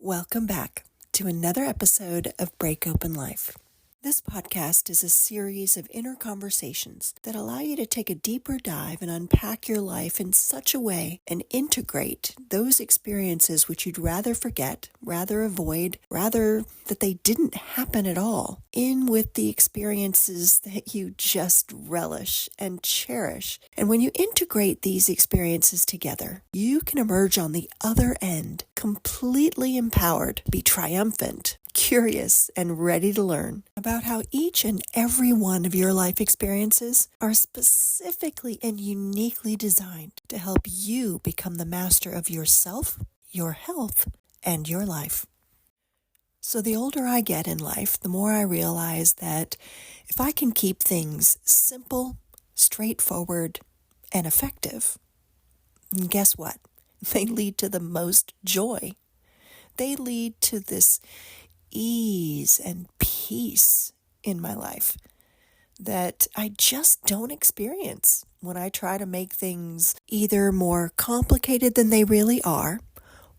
Welcome back to another episode of Break Open Life. This podcast is a series of inner conversations that allow you to take a deeper dive and unpack your life in such a way and integrate those experiences which you'd rather forget, rather avoid, rather that they didn't happen at all, in with the experiences that you just relish and cherish. And when you integrate these experiences together, you can emerge on the other end completely empowered, be triumphant, curious, and ready to learn about how each and every one of your life experiences are specifically and uniquely designed to help you become the master of yourself, your health, and your life. So the older I get in life, the more I realize that if I can keep things simple, straightforward, and effective, guess what? They lead to the most joy. They lead to this ease and peace in my life that I just don't experience when I try to make things either more complicated than they really are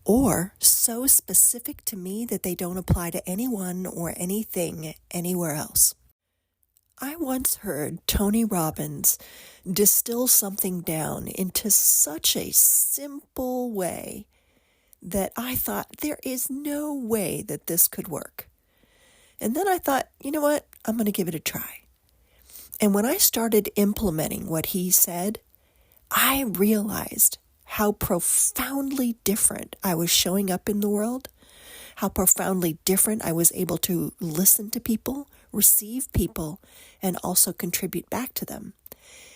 or so specific to me that they don't apply to anyone or anything anywhere else. I once heard Tony Robbins distill something down into such a simple way that I thought there is no way that this could work. And then I thought, you know what? I'm going to give it a try. And when I started implementing what he said, I realized how profoundly different I was showing up in the world, how profoundly different I was able to listen to people, receive people, and also contribute back to them.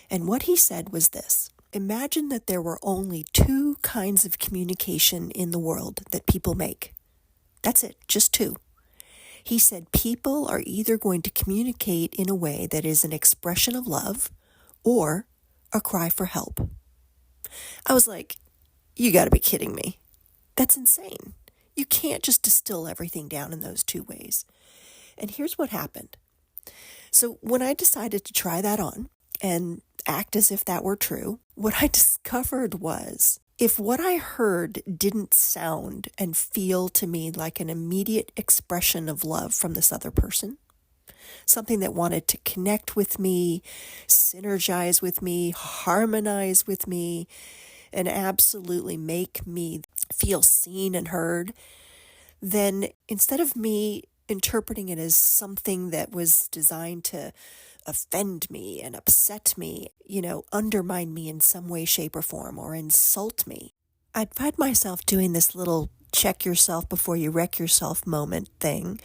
And what he said was this: imagine that there were only two kinds of communication in the world that people make. That's it, just two. He said people are either going to communicate in a way that is an expression of love or a cry for help. I was like, you got to be kidding me. That's insane. You can't just distill everything down in those two ways. And here's what happened. So when I decided to try that on and act as if that were true, what I discovered was if what I heard didn't sound and feel to me like an immediate expression of love from this other person, something that wanted to connect with me, synergize with me, harmonize with me, and absolutely make me feel seen and heard, then instead of me interpreting it as something that was designed to offend me and upset me, undermine me in some way, shape, or form, or insult me, I'd find myself doing this little check yourself before you wreck yourself moment thing.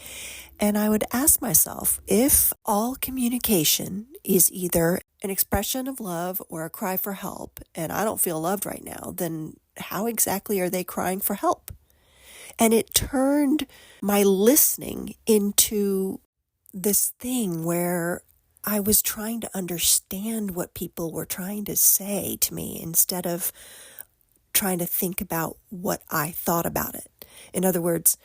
And I would ask myself, if all communication is either an expression of love or a cry for help, and I don't feel loved right now, then how exactly are they crying for help? And it turned my listening into this thing where I was trying to understand what people were trying to say to me instead of trying to think about what I thought about it. In other words,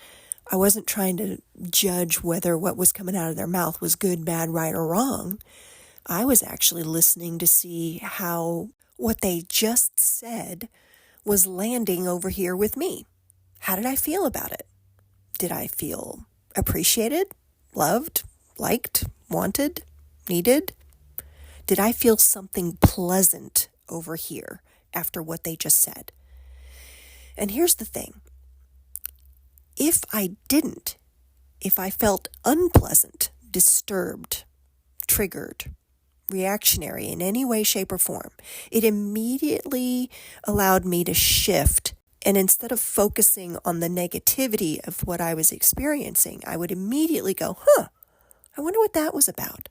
I wasn't trying to judge whether what was coming out of their mouth was good, bad, right, or wrong. I was actually listening to see how what they just said was landing over here with me. How did I feel about it? Did I feel appreciated, loved, liked, wanted, needed? Did I feel something pleasant over here after what they just said? And here's the thing. If I didn't, if I felt unpleasant, disturbed, triggered, reactionary in any way, shape, or form, it immediately allowed me to shift. And instead of focusing on the negativity of what I was experiencing, I would immediately go, I wonder what that was about.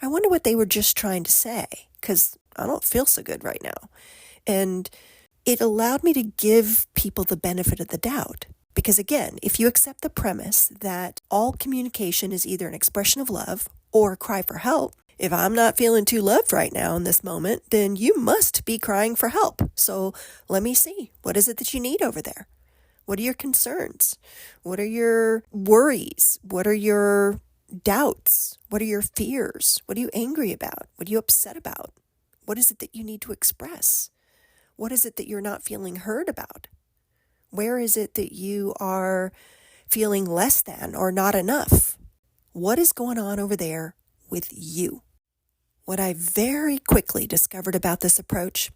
I wonder what they were just trying to say, because I don't feel so good right now. And it allowed me to give people the benefit of the doubt. Because again, if you accept the premise that all communication is either an expression of love or a cry for help, if I'm not feeling too loved right now in this moment, then you must be crying for help. So let me see. What is it that you need over there? What are your concerns? What are your worries? What are your doubts? What are your fears? What are you angry about? What are you upset about? What is it that you need to express? What is it that you're not feeling heard about? Where is it that you are feeling less than or not enough? What is going on over there with you? What I very quickly discovered about this approach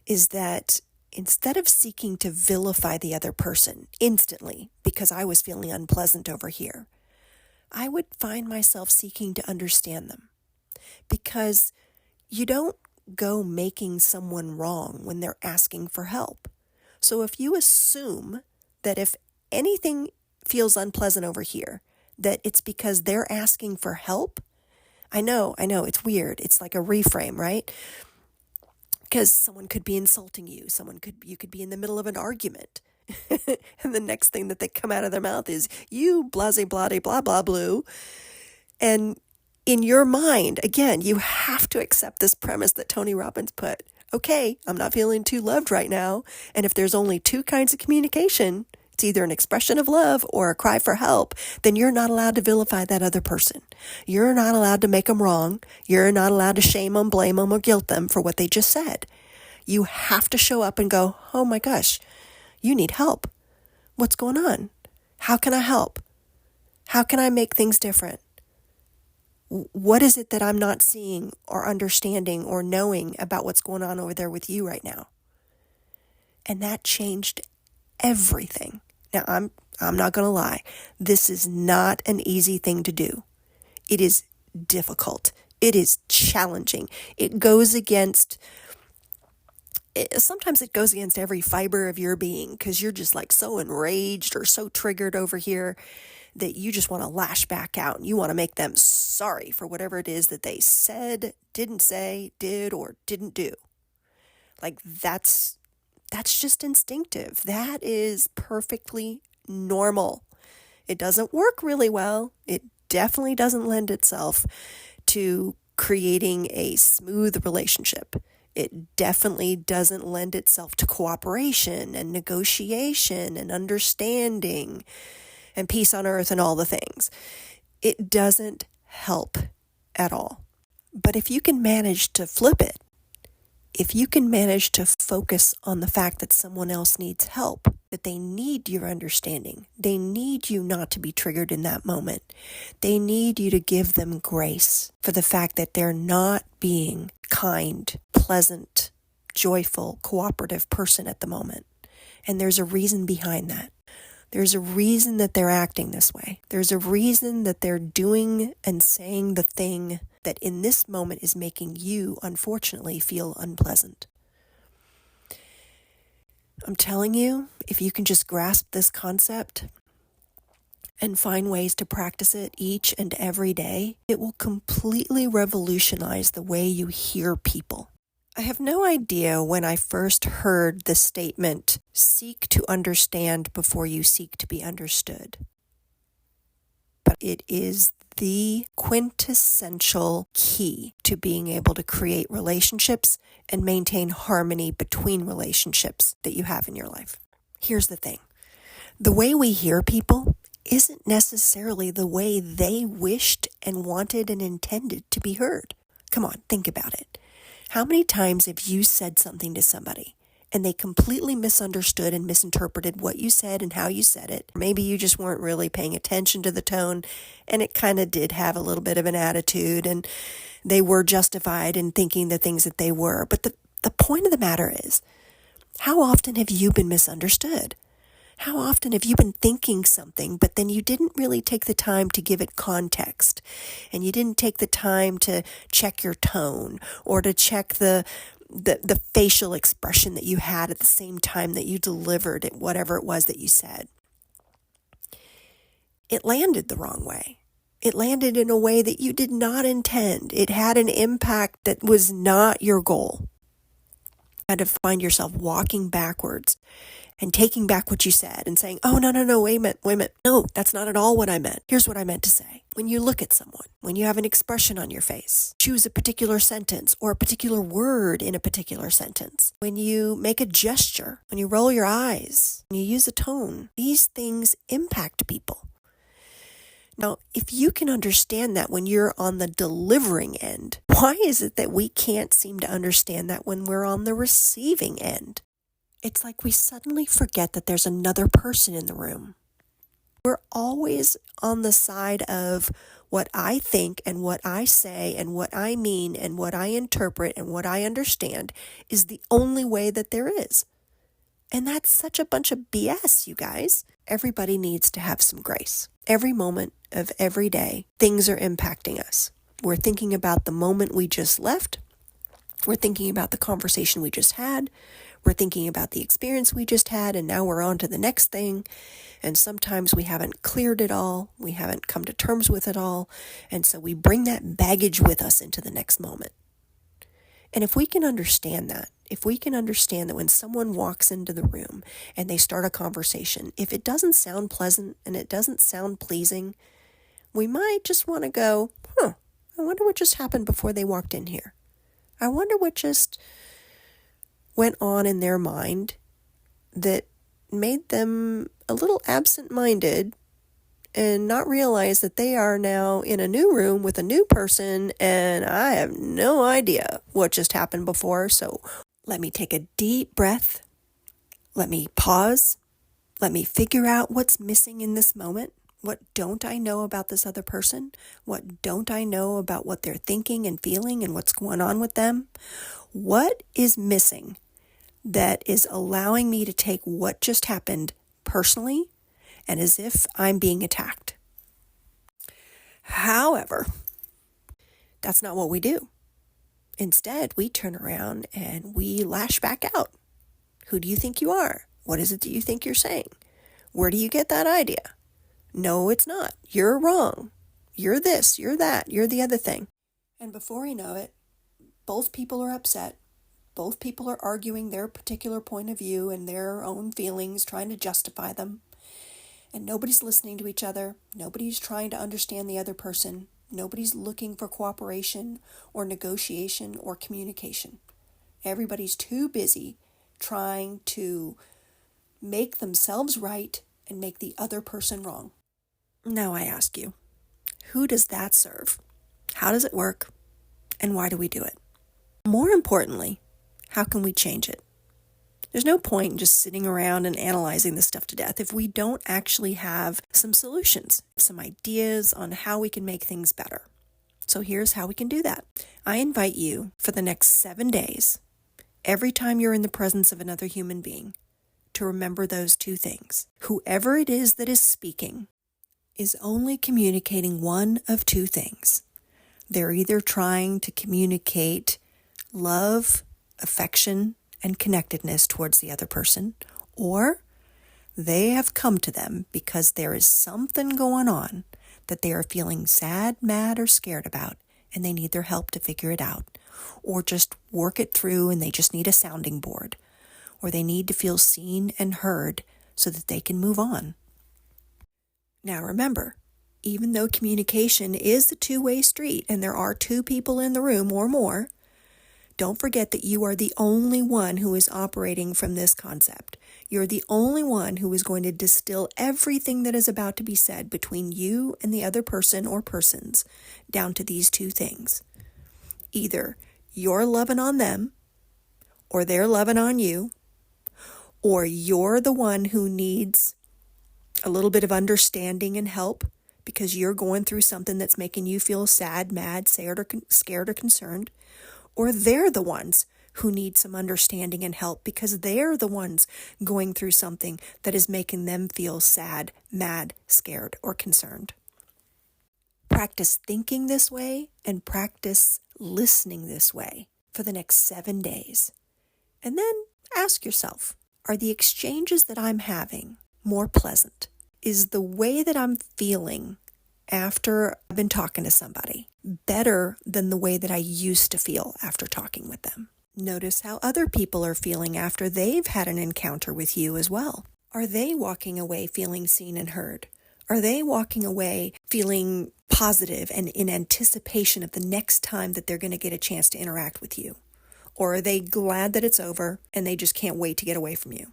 is that instead of seeking to vilify the other person instantly because I was feeling unpleasant over here, I would find myself seeking to understand them. Because you don't go making someone wrong when they're asking for help. So if you assume that if anything feels unpleasant over here, that it's because they're asking for help, I know, it's weird. It's like a reframe, right? Because someone could be insulting you. You could be in the middle of an argument. And the next thing that they come out of their mouth is, you blase, blase, blah, blah, blue. And in your mind, again, you have to accept this premise that Tony Robbins put. Okay, I'm not feeling too loved right now. And if there's only two kinds of communication, it's either an expression of love or a cry for help, then you're not allowed to vilify that other person. You're not allowed to make them wrong. You're not allowed to shame them, blame them, or guilt them for what they just said. You have to show up and go, oh my gosh, you need help. What's going on? How can I help? How can I make things different? What is it that I'm not seeing or understanding or knowing about what's going on over there with you right now? And that changed everything. Now, I'm not going to lie. This is not an easy thing to do. It is difficult. It is challenging. Sometimes it goes against every fiber of your being because you're just like so enraged or so triggered over here that you just want to lash back out and you want to make them sorry for whatever it is that they said, didn't say, did, or didn't do. Like that's just instinctive. That is perfectly normal. It doesn't work really well. It definitely doesn't lend itself to creating a smooth relationship. It definitely doesn't lend itself to cooperation and negotiation and understanding and peace on earth and all the things. It doesn't help at all. But if you can manage to flip it, if you can manage to focus on the fact that someone else needs help, that they need your understanding, they need you not to be triggered in that moment, they need you to give them grace for the fact that they're not being kind, pleasant, joyful, cooperative person at the moment. And there's a reason behind that. There's a reason that they're acting this way. There's a reason that they're doing and saying the thing that in this moment is making you, unfortunately, feel unpleasant. I'm telling you, if you can just grasp this concept and find ways to practice it each and every day, it will completely revolutionize the way you hear people. I have no idea when I first heard the statement, seek to understand before you seek to be understood. But it is the quintessential key to being able to create relationships and maintain harmony between relationships that you have in your life. Here's the thing. The way we hear people isn't necessarily the way they wished and wanted and intended to be heard. Come on, think about it. How many times have you said something to somebody and they completely misunderstood and misinterpreted what you said and how you said it? Maybe you just weren't really paying attention to the tone and it kind of did have a little bit of an attitude and they were justified in thinking the things that they were. But the point of the matter is, how often have you been misunderstood? How often have you been thinking something, but then you didn't really take the time to give it context, and you didn't take the time to check your tone or to check the facial expression that you had at the same time that you delivered it, whatever it was that you said? It landed the wrong way. It landed in a way that you did not intend. It had an impact that was not your goal. You had to find yourself walking backwards and taking back what you said and saying, oh, no, wait a minute. No, that's not at all what I meant. Here's what I meant to say. When you look at someone, when you have an expression on your face, choose a particular sentence or a particular word in a particular sentence. When you make a gesture, when you roll your eyes, when you use a tone, these things impact people. Now, if you can understand that when you're on the delivering end, why is it that we can't seem to understand that when we're on the receiving end? It's like we suddenly forget that there's another person in the room. We're always on the side of what I think and what I say and what I mean and what I interpret and what I understand is the only way that there is. And that's such a bunch of BS, you guys. Everybody needs to have some grace. Every moment of every day, things are impacting us. We're thinking about the moment we just left. We're thinking about the conversation we just had. We're thinking about the experience we just had, and now we're on to the next thing. And sometimes we haven't cleared it all. We haven't come to terms with it all. And so we bring that baggage with us into the next moment. And if we can understand that, if we can understand that when someone walks into the room and they start a conversation, if it doesn't sound pleasant and it doesn't sound pleasing, we might just want to go, I wonder what just happened before they walked in here. I wonder what just went on in their mind that made them a little absent-minded and not realize that they are now in a new room with a new person, and I have no idea what just happened before. So let me take a deep breath. Let me pause. Let me figure out what's missing in this moment. What don't I know about this other person? What don't I know about what they're thinking and feeling and what's going on with them? What is missing that is allowing me to take what just happened personally and as if I'm being attacked? However, that's not what we do. Instead, we turn around and we lash back out. Who do you think you are? What is it that you think you're saying? Where do you get that idea? No, it's not. You're wrong. You're this, you're that, you're the other thing. And before you know it, both people are upset. Both people are arguing their particular point of view and their own feelings, trying to justify them. And nobody's listening to each other. Nobody's trying to understand the other person. Nobody's looking for cooperation or negotiation or communication. Everybody's too busy trying to make themselves right and make the other person wrong. Now I ask you, who does that serve? How does it work? And why do we do it? More importantly, how can we change it? There's no point in just sitting around and analyzing this stuff to death if we don't actually have some solutions, some ideas on how we can make things better. So here's how we can do that. I invite you for the next 7 days, every time you're in the presence of another human being, to remember those two things. Whoever it is that is speaking is only communicating one of two things. They're either trying to communicate love, affection, and connectedness towards the other person, or they have come to them because there is something going on that they are feeling sad, mad, or scared about, and they need their help to figure it out, or just work it through and they just need a sounding board, or they need to feel seen and heard so that they can move on. Now remember, even though communication is a two-way street and there are two people in the room or more, don't forget that you are the only one who is operating from this concept. You're the only one who is going to distill everything that is about to be said between you and the other person or persons down to these two things. Either you're loving on them, or they're loving on you, or you're the one who needs a little bit of understanding and help because you're going through something that's making you feel sad, mad, scared, or concerned, or they're the ones who need some understanding and help because they're the ones going through something that is making them feel sad, mad, scared, or concerned. Practice thinking this way and practice listening this way for the next 7 days. And then ask yourself, are the exchanges that I'm having more pleasant? Is the way that I'm feeling after I've been talking to somebody better than the way that I used to feel after talking with them? Notice how other people are feeling after they've had an encounter with you as well. Are they walking away feeling seen and heard? Are they walking away feeling positive and in anticipation of the next time that they're going to get a chance to interact with you? Or are they glad that it's over and they just can't wait to get away from you?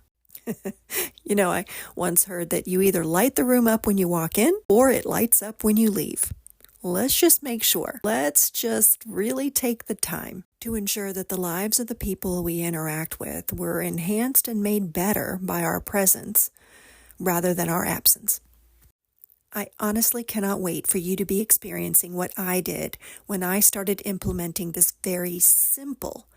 I once heard that you either light the room up when you walk in or it lights up when you leave. Let's just make sure. Let's just really take the time to ensure that the lives of the people we interact with were enhanced and made better by our presence rather than our absence. I honestly cannot wait for you to be experiencing what I did when I started implementing this very simple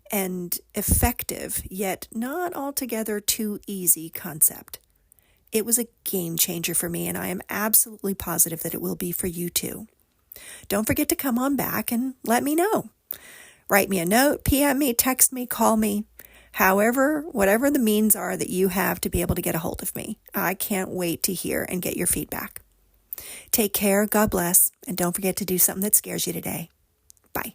and effective, yet not altogether too easy concept. It was a game changer for me, and I am absolutely positive that it will be for you too. Don't forget to come on back and let me know. Write me a note, PM me, text me, call me. However, whatever the means are that you have to be able to get a hold of me. I can't wait to hear and get your feedback. Take care, God bless, and don't forget to do something that scares you today. Bye.